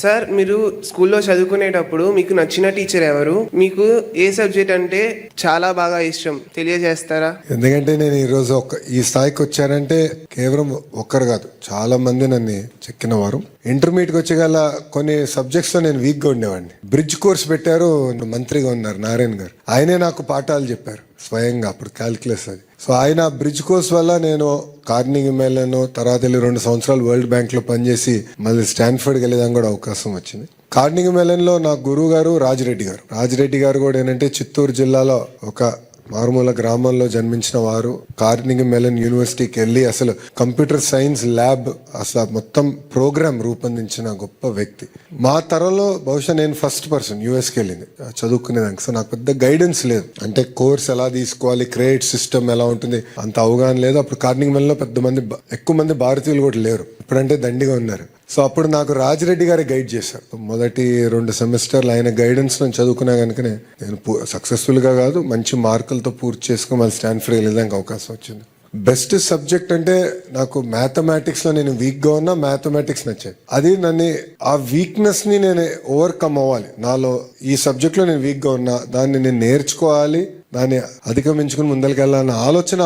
Sir, మీరు స్కూల్లో చదువుకునేటప్పుడు మీకు నచ్చిన టీచర్ ఎవరు? మీకు ఏ సబ్జెక్ట్ అంటే చాలా బాగా ఇష్టం తెలియజేస్తారా? ఎందుకంటే నేను ఈరోజు ఈ స్థాయికి వచ్చానంటే కేవలం ఒక్కరు కాదు, చాలా మంది నన్ను చెక్కినవారు. ఇంటర్మీడియట్కి వచ్చేగల కొన్ని సబ్జెక్ట్స్ లో నేను వీక్ గా ఉండేవాడిని. బ్రిడ్జ్ కోర్స్ పెట్టారు, మంత్రిగా ఉన్నారు నారాయణ గారు, ఆయనే నాకు పాఠాలు చెప్పారు స్వయంగా. అప్పుడు క్యాల్కులస్ అది. సో ఆయన బ్రిడ్జ్ కోర్స్ వల్ల నేను కార్నింగ్ మెల్లన్, తర్వాత 2 సంవత్సరాలు వరల్డ్ బ్యాంక్ లో పనిచేసి మళ్ళీ స్టాన్ఫర్డ్కి వెళ్ళేదానికి కూడా అవకాశం వచ్చింది. కార్నింగ్ మెల్లన్ లో నా గురువు గారు రాజిరెడ్డి గారు కూడా ఏంటంటే చిత్తూరు జిల్లాలో ఒక మారుమూల గ్రామంలో జన్మించిన వారు. కార్నింగ్ మెల్లన్ యూనివర్సిటీకి వెళ్ళి అసలు కంప్యూటర్ సైన్స్ ల్యాబ్ అసలు మొత్తం ప్రోగ్రామ్ రూపొందించిన గొప్ప వ్యక్తి. మా తరంలో బహుశా నేను ఫస్ట్ పర్సన్ యూఎస్కి వెళ్ళింది చదువుకునేదానికి. సో నాకు పెద్ద గైడెన్స్ లేదు, అంటే కోర్స్ ఎలా తీసుకోవాలి, క్రెడిట్ సిస్టమ్ ఎలా ఉంటుంది అంత అవగాహన లేదు. అప్పుడు కార్నింగ్ మెల్లన్లో ఎక్కువ మంది భారతీయులు కూడా లేరు, ఇప్పుడంటే దండిగా ఉన్నారు. సో అప్పుడు నాకు రాజిరెడ్డి గారు గైడ్ చేశారు. మొదటి 2 సెమిస్టర్లు ఆయన గైడెన్స్ నేను చదువుకున్నా కనుకనే నేను సక్సెస్ఫుల్గా కాదు, మంచి మార్కులతో పూర్తి చేసుకుని మళ్ళీ స్టాన్ఫర్డ్ వెళ్ళడానికి అవకాశం వచ్చింది. బెస్ట్ సబ్జెక్ట్ అంటే నాకు మ్యాథమెటిక్స్ లో నేను వీక్ గా ఉన్నా, మ్యాథమెటిక్స్ నచ్చేది. అది నన్ను ఆ వీక్నెస్ ని నేను ఓవర్కమ్ అవ్వాలి. నాలో ఈ సబ్జెక్ట్ లో నేను వీక్ గా ఉన్నా, దాన్ని నేను నేర్చుకోవాలి, దాన్ని అధిగమించుకుని ముందరికెళ్ళాలన్న ఆలోచన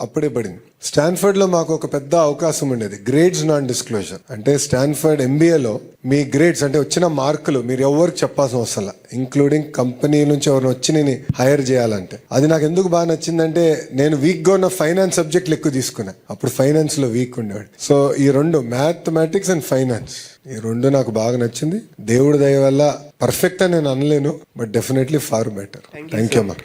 అప్పుడే పడింది. స్టాన్ఫర్డ్ లో మాకు ఒక పెద్ద అవకాశం ఉండేది, గ్రేడ్స్ నాన్ డిస్క్లోజర్. అంటే స్టాన్ఫర్డ్ ఎంబీఏలో మీ గ్రేడ్స్ అంటే వచ్చిన మార్కులు మీరు ఎవరికి చెప్పాల్సిన అవసరం లే, ఇంక్లూడింగ్ కంపెనీ నుంచి ఎవరిని వచ్చి నేను హైర్ చేయాలంటే. అది నాకు ఎందుకు బాగా నచ్చిందంటే నేను వీక్ గా ఉన్న ఫైనాన్స్ సబ్జెక్టులు ఎక్కువ తీసుకున్నా. అప్పుడు ఫైనాన్స్ లో వీక్ ఉండేవాడు. సో ఈ 2 మ్యాథమెటిక్స్ అండ్ ఫైనాన్స్, ఈ 2 నాకు బాగా నచ్చింది. దేవుడి దయ వల్ల పర్ఫెక్ట్ అని నేను అనలేను, but definitely far better. Thank you అమ్మా.